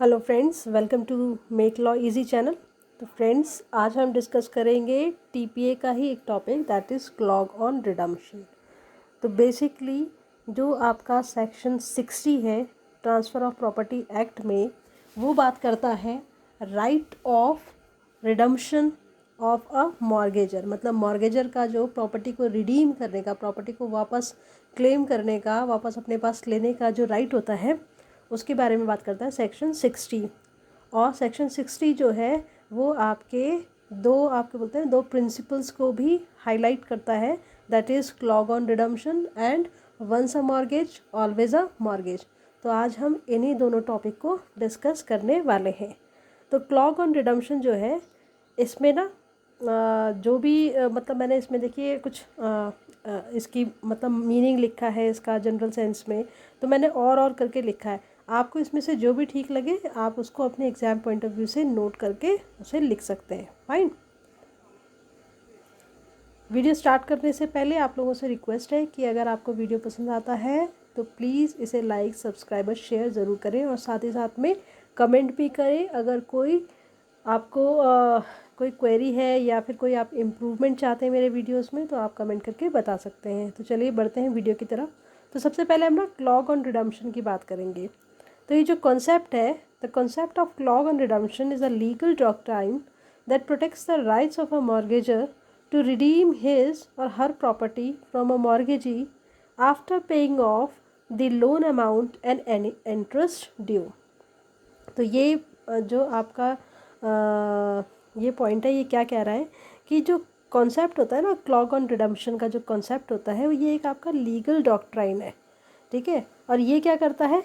Hello friends, welcome to make law easy channel. तो friends, आज हम डिस्कस करेंगे टीपीए का ही एक topic, that is clog on redemption. तो बेसिकली जो आपका सेक्शन 60 है ट्रांसफ़र ऑफ प्रॉपर्टी एक्ट में, वो बात करता है right of redemption of a mortgagor. मतलब मॉर्गेजर का जो प्रॉपर्टी को रिडीम करने का, प्रॉपर्टी को वापस क्लेम करने का, वापस अपने पास लेने का जो राइट होता है, उसके बारे में बात करता है सेक्शन 60। और सेक्शन 60 जो है वो आपके बोलते हैं दो प्रिंसिपल्स को भी हाईलाइट करता है, that is clog on redemption and once a mortgage always a mortgage. तो आज हम इन्हीं दोनों टॉपिक को डिस्कस करने वाले हैं। तो क्लॉग ऑन रिडम्पशन जो है, इसमें ना जो भी मतलब मैंने इसमें देखिए कुछ इसकी मतलब मीनिंग लिखा है इसका जनरल सेंस में, तो मैंने और करके लिखा है। आपको इसमें से जो भी ठीक लगे आप उसको अपने एग्ज़ाम पॉइंट ऑफ व्यू से नोट करके उसे लिख सकते हैं। फाइन। वीडियो स्टार्ट करने से पहले आप लोगों से रिक्वेस्ट है कि अगर आपको वीडियो पसंद आता है तो प्लीज़ इसे लाइक, सब्सक्राइब और शेयर ज़रूर करें, और साथ ही साथ में कमेंट भी करें। अगर कोई आपको कोई क्वेरी है या फिर कोई आप इम्प्रूवमेंट चाहते हैं मेरे वीडियोस में, तो आप कमेंट करके बता सकते हैं। तो चलिए बढ़ते हैं वीडियो की तरफ। तो सबसे पहले हम ना क्लॉग ऑन रिडम्पशन की बात करेंगे। तो ये जो कॉन्सेप्ट है, the concept of clog on redemption is a legal doctrine that protects the rights of a mortgagor to redeem his or her property from a mortgagee after paying off the loan amount and any interest due। तो ये जो आपका ये point है, ये क्या कह रहा है कि जो कॉन्सेप्ट होता है ना क्लॉग ऑन रिडम्पशन का, जो कॉन्सेप्ट होता है ये एक आपका लीगल डॉक्ट्राइन है, ठीक है। और ये क्या करता है,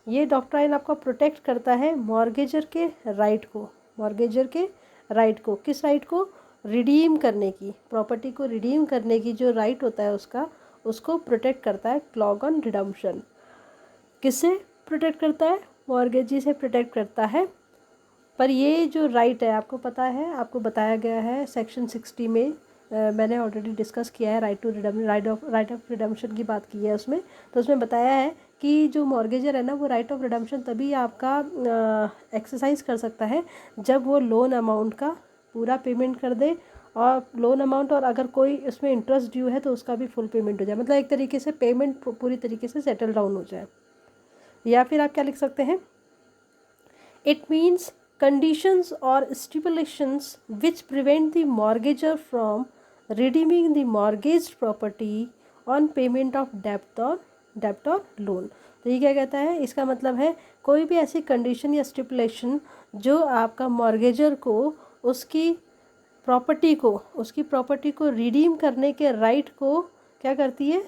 ये डॉक्ट्राइन आपका प्रोटेक्ट करता है मॉर्गेजर के राइट को, मॉर्गेजर के राइट को, किस राइट को, रिडीम करने की, प्रॉपर्टी को रिडीम करने की जो राइट होता है उसका, उसको प्रोटेक्ट करता है क्लॉग ऑन रिडम्पशन। किससे प्रोटेक्ट करता है, मॉर्गेजी से प्रोटेक्ट करता है। पर ये जो राइट है, आपको पता है, आपको बताया गया है सेक्शन 60 में, मैंने ऑलरेडी डिस्कस किया है राइट ऑफ रिडम्पशन की बात की है उसमें। तो उसमें बताया है कि जो मॉर्गेजर है ना, वो राइट ऑफ रिडम्पशन तभी आपका एक्सरसाइज कर सकता है जब वो लोन अमाउंट का पूरा पेमेंट कर दे, और लोन अमाउंट, और अगर कोई उसमें इंटरेस्ट ड्यू है तो उसका भी फुल पेमेंट हो जाए, मतलब एक तरीके से पेमेंट पूरी तरीके से सेटल डाउन हो जाए। या फिर आप क्या लिख सकते हैं, it means conditions or stipulations which prevent the mortgagor from redeeming the mortgaged property on payment of debt or loan। तो ये क्या कहता है, इसका मतलब है कोई भी ऐसी कंडीशन या स्टिपुलेशन जो आपका मॉर्गेजर को उसकी प्रॉपर्टी को रिडीम करने के राइट को क्या करती है,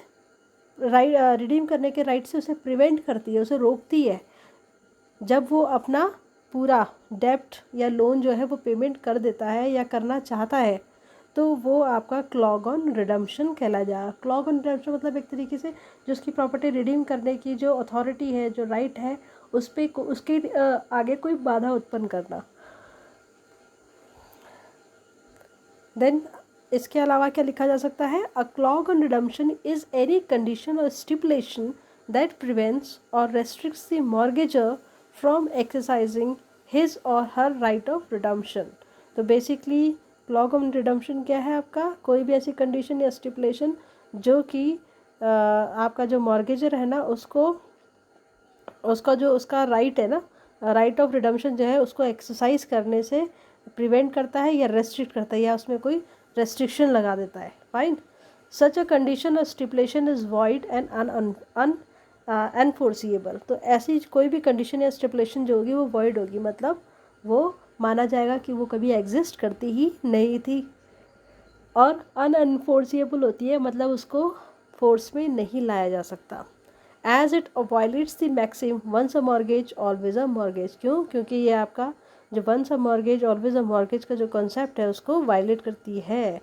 रिडीम करने के राइट से उसे प्रिवेंट करती है, उसे रोकती है जब वो अपना पूरा डेप्ट या लोन जो है वो पेमेंट कर देता है या करना चाहता है, तो वो आपका क्लॉग ऑन रिडम्पशन कहला जाएगा। क्लॉग ऑन रिडम्पशन मतलब एक तरीके से जो उसकी प्रॉपर्टी रिडीम करने की जो अथॉरिटी है, जो राइट है, उस पर उसके आगे कोई बाधा उत्पन्न करना। देन इसके अलावा क्या लिखा जा सकता है, a clog on redemption is any condition or stipulation that prevents or restricts the mortgagor from exercising his or her right of redemption. तो बेसिकली क्लॉग ऑन रिडम्पशन क्या है, आपका कोई भी ऐसी कंडीशन या स्टिपुलेशन जो कि आपका जो मॉर्गेजर है ना, उसका राइट है ना, राइट ऑफ रिडम्पशन जो है उसको एक्सरसाइज करने से प्रिवेंट करता है या रेस्ट्रिक्ट करता है, या उसमें कोई रेस्ट्रिक्शन लगा देता है। Fine. Such a condition or stipulation is void and अनफोर्सिएबल। तो ऐसी कोई भी कंडीशन या स्टिपुलेशन जो होगी वो वॉइड होगी, मतलब वो माना जाएगा कि वो कभी एग्जिस्ट करती ही नहीं थी, और अनफोर्सिएबल होती है, मतलब उसको फोर्स में नहीं लाया जा सकता। As it violates the maxim once a mortgage always a mortgage. क्यों, क्योंकि ये आपका जो once a mortgage always a mortgage का जो कॉन्सेप्ट है उसको वायलेट करती है।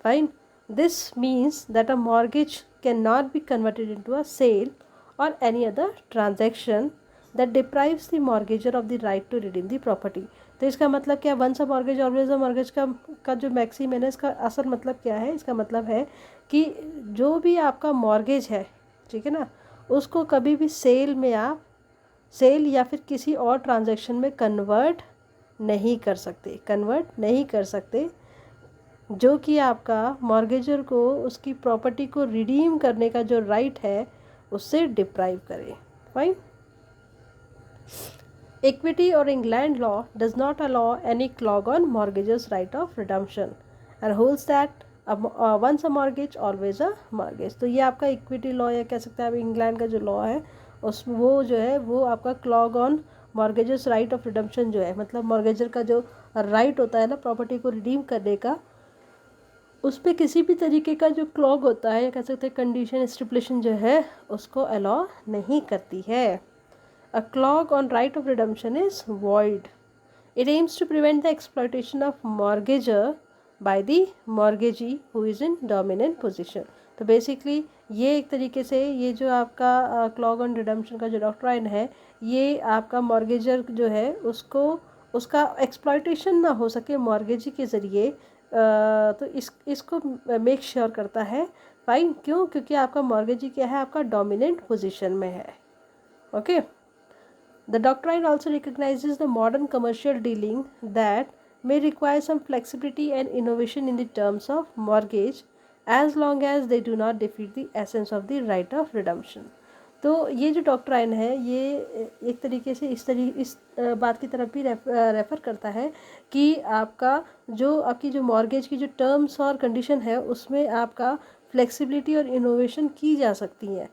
Fine. This means that a mortgage can not be converted into a sale or any other transaction that deprives the mortgagor of the right to redeem the property. तो इसका मतलब क्या, once a mortgage always a mortgage का जो maxim है ना, इसका असल मतलब क्या है, इसका मतलब है कि जो भी आपका मॉर्गेज है, ठीक है ना, उसको कभी भी सेल में आप सेल या फिर किसी और ट्रांजैक्शन में कन्वर्ट नहीं कर सकते जो कि आपका मॉर्गेजर को उसकी प्रॉपर्टी को रिडीम करने का जो राइट है उससे डिप्राइव करे। Fine. Equity or England law does not allow any clause on mortgage's right of redemption and holds that once a mortgage always a mortgage। तो ये आपका इक्विटी लॉ या कह सकते हैं आप इंग्लैंड का जो लॉ है उस वो जो है वो आपका clog on mortgages right of redemption जो है, मतलब मॉर्गेजर का जो राइट होता है ना प्रॉपर्टी को रिडीम करने का, उस पर किसी भी तरीके का जो क्लॉग होता है या कह सकते हैं कंडीशन स्टिपुलेशन जो है उसको अलाउ नहीं करती है। A clause on right of redemption is void. It aims to prevent the exploitation of mortgagor by the mortgagee who is in dominant position। तो बेसिकली ये एक तरीके से ये जो आपका क्लॉज ऑन रिडम्पशन का जो डॉक्ट्राइन है ये आपका मॉर्गेजर जो है उसको उसका एक्सप्लॉयटेशन ना हो सके मॉर्गेजी के ज़रिए, तो इसको मेक श्योर करता है। फाइन। क्यों? क्योंकि आपका मॉर्गेजी क्या है, आपका डोमिनेंट पोजीशन में है। Okay. The doctrine also recognizes the modern commercial dealing that may require some flexibility and innovation in the terms of mortgage as long as they do not defeat the essence of the right of redemption। तो ये जो doctrine है ये एक तरीके से इस बात की तरफ भी रेफ़र करता है कि आपकी जो मॉर्गेज की जो टर्म्स और कंडीशन है उसमें आपका फ्लेक्सिबिलिटी और इनोवेशन की जा सकती है,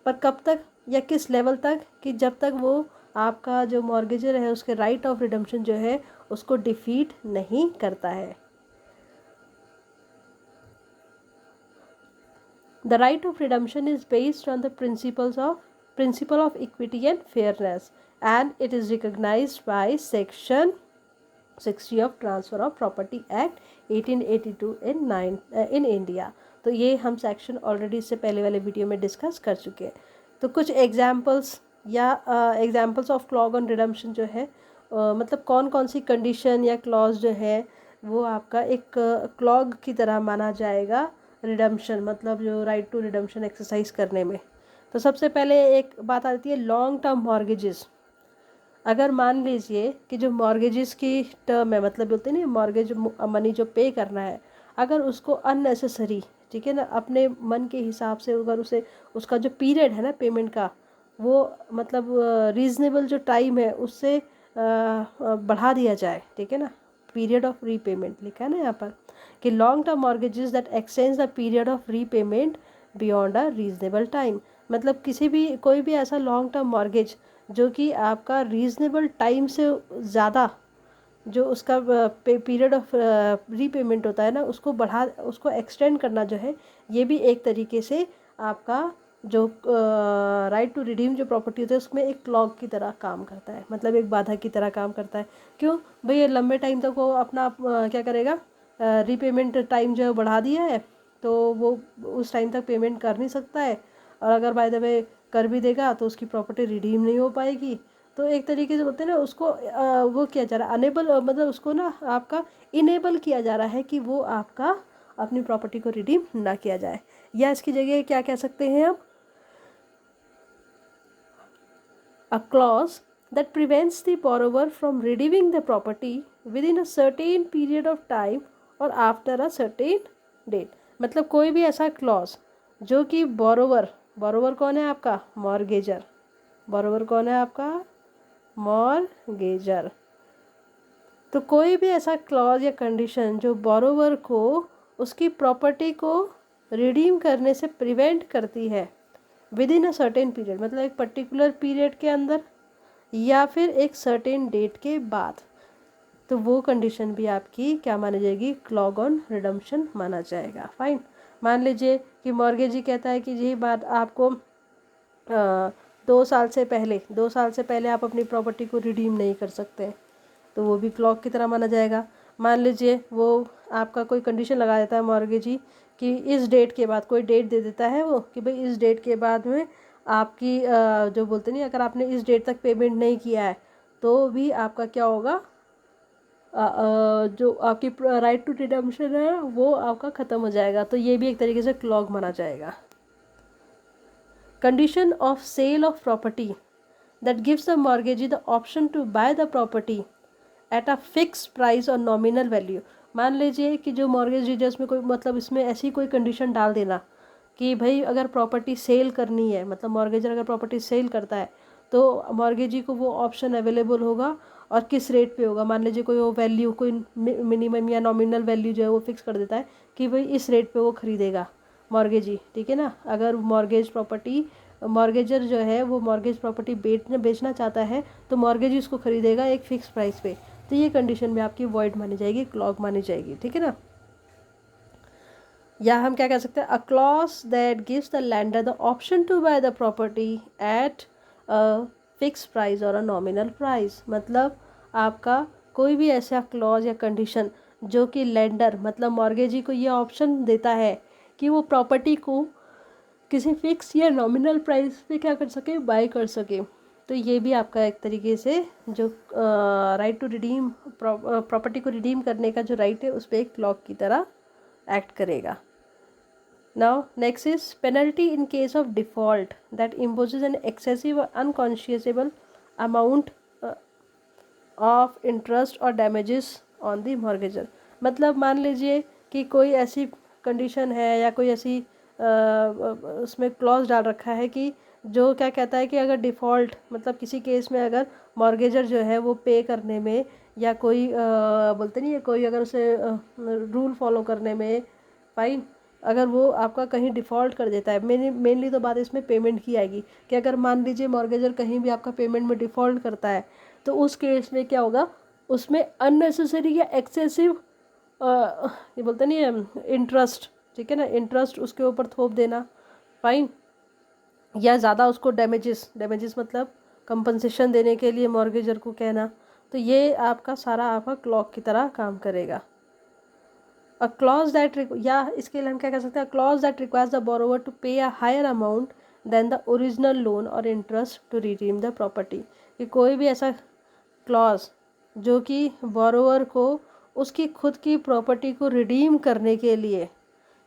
पर कब तक या किस लेवल तक, कि जब तक वो आपका जो मॉर्गेजर है उसके राइट ऑफ रिडम्पशन जो है उसको डिफीट नहीं करता है। The right of redemption is based on the principle of equity and fairness and it is recognised by section 60 of transfer of property act 1882 in India. तो ये हम सेक्शन ऑलरेडी इससे पहले वाले वीडियो में डिस्कस कर चुके हैं। तो कुछ examples of clause on redemption जो है मतलब कौन कौन सी कंडीशन या क्लॉज जो है वो आपका एक क्लॉग की तरह माना जाएगा रिडम्पशन, मतलब जो राइट टू रिडम्पशन एक्सरसाइज करने में। तो सबसे पहले एक बात आती है लॉन्ग टर्म मॉर्गेजेस। अगर मान लीजिए कि जो मॉर्गेजेस की टर्म है, मतलब बोलते हैं ना मॉर्गेज मनी जो पे करना है, अगर उसको अननेसेसरी, ठीक है ना, अपने मन के हिसाब से अगर उसका जो पीरियड है ना पेमेंट का वो मतलब रीज़नेबल जो टाइम है उससे बढ़ा दिया जाए, ठीक है ना, पीरियड ऑफ रीपेमेंट लिखा है ना यहाँ पर कि long term mortgages that x tends the period of repayment beyond a reasonable time. मतलब कोई भी ऐसा लॉन्ग टर्म मॉर्गेज जो कि आपका रीज़नेबल टाइम से ज़्यादा जो उसका पीरियड ऑफ रीपेमेंट होता है ना उसको एक्सटेंड करना जो है ये भी एक तरीके से आपका जो राइट टू रिडीम जो प्रॉपर्टी होता है उसमें एक क्लॉग की तरह काम करता है, मतलब एक बाधा की तरह काम करता है। क्यों भाई? ये लंबे टाइम तक वो अपना क्या करेगा, रीपेमेंट टाइम जो है बढ़ा दिया है तो वो उस टाइम तक पेमेंट कर नहीं सकता है, और अगर बाय द वे कर भी देगा तो उसकी प्रॉपर्टी रिडीम नहीं हो पाएगी। तो एक तरीके से बोलते हैं ना उसको वो किया जा रहा है अनेबल, मतलब उसको ना आपका इनेबल किया जा रहा है कि वो आपका अपनी प्रॉपर्टी को रिडीम ना किया जाए, या इसकी जगह क्या कह सकते हैं आप, a clause that prevents the borrower from redeeming the property within a certain period of time or after a certain date। मतलब कोई भी ऐसा क्लॉज जो कि बोरोवर कौन है आपका, मॉर्गेजर। बोरोवर कौन है आपका, मॉर्गेजर। तो कोई भी ऐसा क्लॉज या कंडीशन जो बोरोवर को उसकी प्रॉपर्टी को रिडीम करने से प्रिवेंट करती है with in a certain period, मतलब एक पर्टिकुलर पीरियड के अंदर या फिर एक सर्टेन डेट के बाद, तो वो कंडीशन भी आपकी क्या मानी जाएगी, क्लॉज ऑन रिडम्पशन माना जाएगा। फाइन। मान लीजिए कि मॉर्गेजी कहता है कि ये बात आपको 2 साल से पहले आप अपनी प्रॉपर्टी को रिडीम नहीं कर सकते, तो वो भी क्लॉग की तरह माना जाएगा। मान लीजिए वो आपका कोई कंडीशन लगा देता है मॉर्गेजी कि इस डेट के बाद, कोई डेट दे देता है वो कि भाई इस डेट के बाद में आपकी जो बोलते नहीं, अगर आपने इस डेट तक पेमेंट नहीं किया है तो भी आपका क्या होगा, जो आपकी राइट टू रिडम्पशन है वो आपका ख़त्म हो जाएगा। तो ये भी एक तरीके से क्लॉग माना जाएगा। Condition of sale of property that gives the mortgagee the option to buy the property at a fix price और नॉमिनल वैल्यू। मान लीजिए कि जो मॉर्गेज डीडर्स में कोई मतलब इसमें ऐसी कोई कंडीशन डाल देना कि भाई अगर प्रॉपर्टी सेल करनी है, मतलब मॉर्गेजर अगर प्रॉपर्टी सेल करता है तो मॉर्गेजी को वो ऑप्शन अवेलेबल होगा और किस रेट पे होगा। मान लीजिए कोई वो वैल्यू कोई मिनिमम या नॉमिनल वैल्यू जो है वो फिक्स कर देता है कि भाई इस रेट पे वो ख़रीदेगा मॉर्गेजी, ठीक है ना। अगर मॉर्गेजर जो है वो मॉर्गेज प्रॉपर्टी बेचना चाहता है तो मॉर्गेजी उसको खरीदेगा एक फ़िक्स प्राइस पे, तो ये कंडीशन में आपकी वॉइड मानी जाएगी, क्लॉज मानी जाएगी, ठीक है ना। या हम क्या कह सकते हैं, a clause that gives the lender the option to buy the property at a fix price और अ नॉमिनल प्राइस। मतलब आपका कोई भी ऐसा क्लॉज या कंडीशन जो कि लैंडर मतलब मॉर्गेजी को ये ऑप्शन देता है कि वो प्रॉपर्टी को किसी फिक्स या नॉमिनल प्राइस पे क्या कर सके, बाय कर सके। तो ये भी आपका एक तरीके से जो राइट टू रिडीम प्रॉपर्टी को रिडीम करने का जो राइट है उस पर एक क्लॉक की तरह एक्ट करेगा। Now next is penalty in case of default that imposes an excessive और अनकॉन्शियसेबल अमाउंट ऑफ इंटरेस्ट और डैमेजेस ऑन द मॉर्गेजर। मतलब मान लीजिए कि कोई ऐसी कंडीशन है या कोई ऐसी उसमें क्लॉज डाल रखा है कि जो क्या कहता है कि अगर डिफ़ॉल्ट मतलब किसी केस में अगर मॉर्गेजर जो है वो पे करने में या कोई बोलते नहीं है कोई अगर उसे रूल फॉलो करने में फाइन, अगर वो आपका कहीं डिफ़ॉल्ट कर देता है, मेनली तो बात इसमें पेमेंट की आएगी कि अगर मान लीजिए मॉर्गेजर कहीं भी आपका पेमेंट में डिफ़ॉल्ट करता है तो उस केस में क्या होगा, उसमें अननेसेसरी या एक्सेसिव ये बोलते नहीं है इंटरेस्ट, ठीक है ना, इंटरेस्ट उसके ऊपर थोप देना फाइन, या ज़्यादा उसको डैमेजेस मतलब कंपनसेशन देने के लिए मॉर्गेजर को कहना, तो ये आपका सारा आपका क्लॉक की तरह काम करेगा। अ क्लॉज दैट या इसके लिए हम क्या कह सकते हैं, clause that requires the borrower to pay a higher amount than the original loan or interest to redeem the property. कि कोई भी ऐसा क्लॉज जो कि बोरोवर को उसकी खुद की प्रॉपर्टी को रिडीम करने के लिए,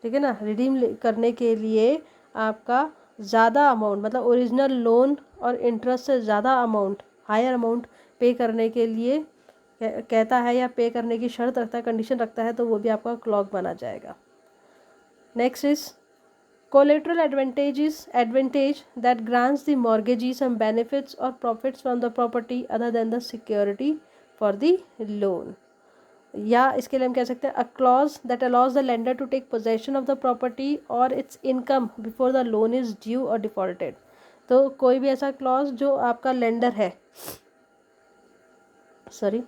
ठीक है ना, रिडीम करने के लिए आपका ज़्यादा अमाउंट मतलब ओरिजिनल लोन और इंटरेस्ट से ज़्यादा अमाउंट हायर अमाउंट पे करने के लिए कहता है या पे करने की शर्त रखता है, कंडीशन रखता है, तो वो भी आपका क्लॉज बना जाएगा। Next is collateral advantage that grants the mortgagee some benefits or profits from the property other than the security for the loan। या इसके लिए हम कह सकते हैं a clause that allows the lender to take possession of the property or its income before the loan is due or defaulted. तो कोई भी ऐसा क्लॉज जो आपका लेंडर है, सॉरी,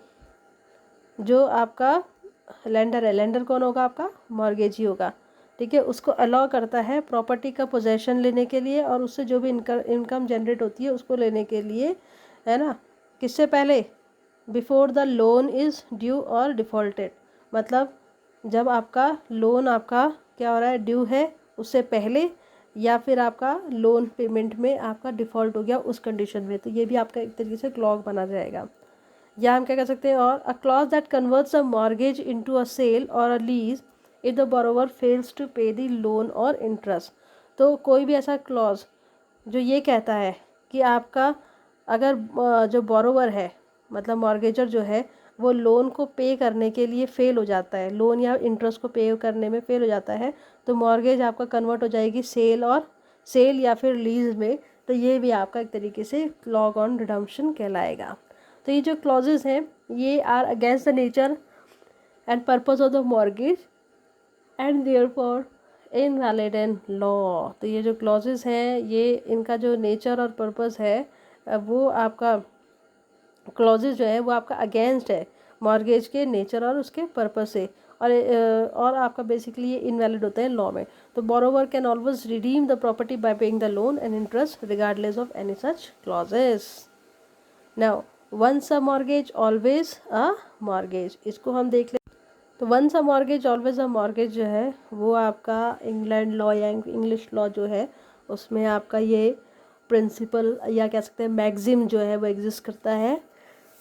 जो आपका लेंडर है, लेंडर कौन होगा, आपका मॉर्गेजी होगा, ठीक है, उसको अलाउ करता है प्रॉपर्टी का पोजेशन लेने के लिए और उससे जो भी इनकम जनरेट होती है उसको लेने के लिए, है ना, किससे पहले, before the loan is due और डिफ़ॉल्टेड। मतलब जब आपका लोन आपका क्या हो रहा है, ड्यू है, उससे पहले, या फिर आपका लोन पेमेंट में आपका डिफ़ॉल्ट हो गया उस कंडीशन में, तो ये भी आपका एक तरीके से क्लॉज बना जाएगा। या हम क्या कर सकते हैं, और a clause that converts a mortgage into a sale or a lease if the borrower fails to pay the loan or interest. तो कोई भी ऐसा क्लॉज जो ये कहता है कि आपका अगर जो बोरोवर है मतलब मॉर्गेजर जो है वो लोन को पे करने के लिए फ़ेल हो जाता है, लोन या इंटरेस्ट को पे करने में फ़ेल हो जाता है, तो मॉर्गेज आपका कन्वर्ट हो जाएगी सेल या फिर लीज में। तो ये भी आपका एक तरीके से क्लॉज ऑन रिडम्पशन कहलाएगा। तो ये जो क्लॉजेज हैं ये are against the nature and purpose of the mortgage and therefore invalid in law. तो ये जो क्लॉजेज हैं ये इनका जो नेचर और पर्पस है वो आपका क्लॉजेज जो है वो आपका अगेंस्ट है मॉर्गेज के नेचर और उसके पर्पस से, और आपका बेसिकली ये इनवैलिड होता है लॉ में। तो borrower can always redeem the property by paying the loan and interest regardless of any such clauses. Now once a mortgage always a mortgage, इसको हम देख लें। तो once a mortgage always a mortgage जो है वो आपका इंग्लैंड लॉ या इंग्लिश लॉ जो है उसमें आपका ये प्रिंसिपल या कह सकते हैं मैक्सिम जो है वो एग्जिस्ट करता है।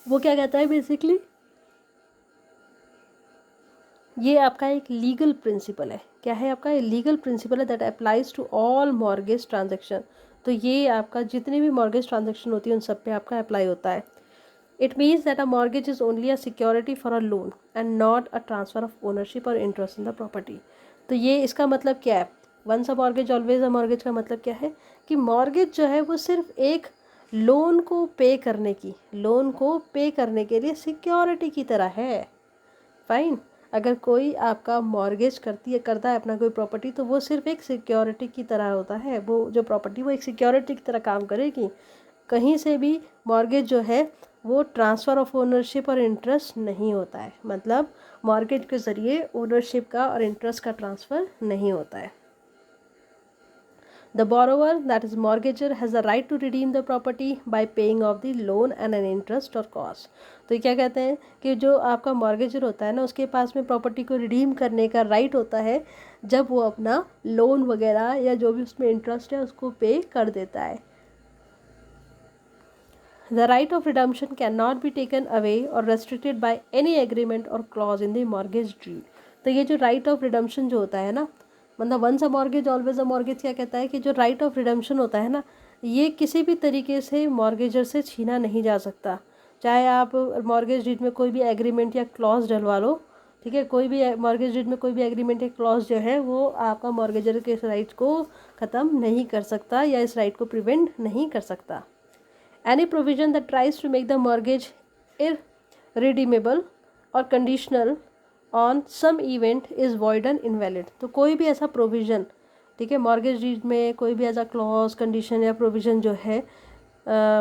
वो क्या कहता है बेसिकली, ये आपका एक लीगल प्रिंसिपल है। क्या है आपका, लीगल प्रिंसिपल है that applies to all mortgage transaction. तो ये आपका जितनी भी मॉर्गेज ट्रांजेक्शन होती है उन सब पे आपका अप्लाई होता है। It means that a mortgage is only a security for a loan and not a transfer of ownership और इंटरेस्ट इन द प्रॉपर्टी। तो ये इसका मतलब क्या है, once a mortgage always a mortgage का मतलब क्या है कि मॉर्गेज जो है वो सिर्फ एक लोन को पे करने के लिए सिक्योरिटी की तरह है। फाइन। अगर कोई आपका मॉर्गेज करता है अपना कोई प्रॉपर्टी, तो वो सिर्फ एक सिक्योरिटी की तरह होता है। वो जो प्रॉपर्टी वो एक सिक्योरिटी की तरह काम करेगी। कहीं से भी मॉर्गेज जो है वो ट्रांसफ़र ऑफ ओनरशिप और इंटरेस्ट नहीं होता है, मतलब मॉर्गेज के ज़रिए ओनरशिप का और इंटरेस्ट का ट्रांसफ़र नहीं होता है। The borrower, that is mortgager, has the right to redeem the property by paying off the loan and an interest or cost. तो क्या कहते हैं कि जो आपका मॉर्गेजर होता है ना, उसके पास में प्रॉपर्टी को रिडीम करने का राइट होता है जब वो अपना लोन वगैरह या जो भी उसमें इंटरेस्ट है उसको पे कर देता है। The right of redemption cannot be taken away or restricted by any agreement or clause in the mortgage deed. तो ये जो right of redemption जो होता है ना, मतलब once a mortgage always a mortgage क्या कहता है कि जो राइट ऑफ रिडेम्पशन होता है ना, ये किसी भी तरीके से मॉर्गेजर से छीना नहीं जा सकता। चाहे आप मॉर्गेज डीड में कोई भी एग्रीमेंट या क्लॉज डलवा लो, ठीक है, कोई भी मॉर्गेज डीड में कोई भी एग्रीमेंट या क्लॉज जो है वो आपका मॉर्गेजर के इस राइट को ख़त्म नहीं कर सकता या इस राइट को प्रिवेंट नहीं कर सकता। Any provision that tries to make the mortgage irredeemable or conditional on some event is void and invalid. तो कोई भी ऐसा प्रोविज़न, ठीक है, मॉर्गेज डीड में कोई भी ऐसा क्लॉज, कंडीशन या प्रोविज़न जो है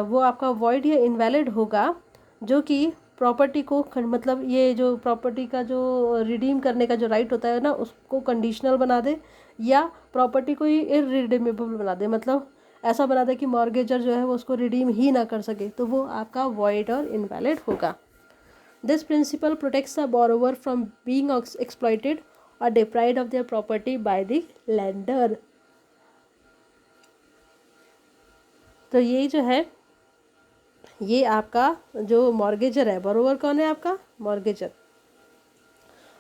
वो आपका वॉइड या इनवैलिड होगा जो कि प्रॉपर्टी को मतलब ये जो प्रॉपर्टी का जो रिडीम करने का जो राइट होता है ना उसको कंडीशनल बना दे या प्रॉपर्टी को ही इररिडीमेबल बना दे, मतलब ऐसा बना दे कि मॉर्गेजर जो है वो उसको रिडीम ही ना कर सके, तो वो आपका वॉइड और इनवैलिड होगा। This principle protects the borrower from being exploited or deprived of their property by the lender. तो ये जो है ये आपका जो मॉर्गेजर है, बोरोवर कौन है आपका,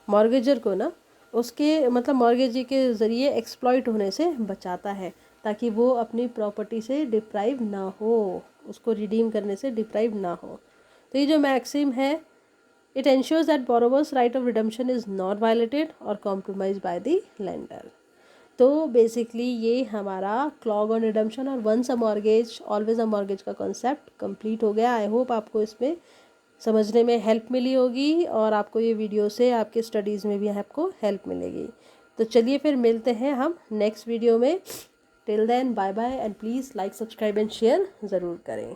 मॉर्गेजर को ना उसके मतलब मॉर्गेजी के ज़रिए एक्सप्लॉइट होने से बचाता है ताकि वो अपनी प्रॉपर्टी से डिप्राइव ना हो, उसको रिडीम करने से डिप्राइव ना हो। तो ये जो मैक्सिम है, it ensures that borrower's right of redemption is not violated और कॉम्प्रोमाइज बाय द लेंडर। तो बेसिकली ये हमारा क्लॉग ऑन रिडेम्पशन और once a mortgage always a mortgage का कॉन्सेप्ट कंप्लीट हो गया। आई होप आपको इसमें समझने में हेल्प मिली होगी और आपको ये वीडियो से आपके स्टडीज़ में भी आपको हेल्प मिलेगी। तो चलिए फिर मिलते हैं हम नेक्स्ट वीडियो में। Till then bye bye and please like, subscribe and share ज़रूर करें।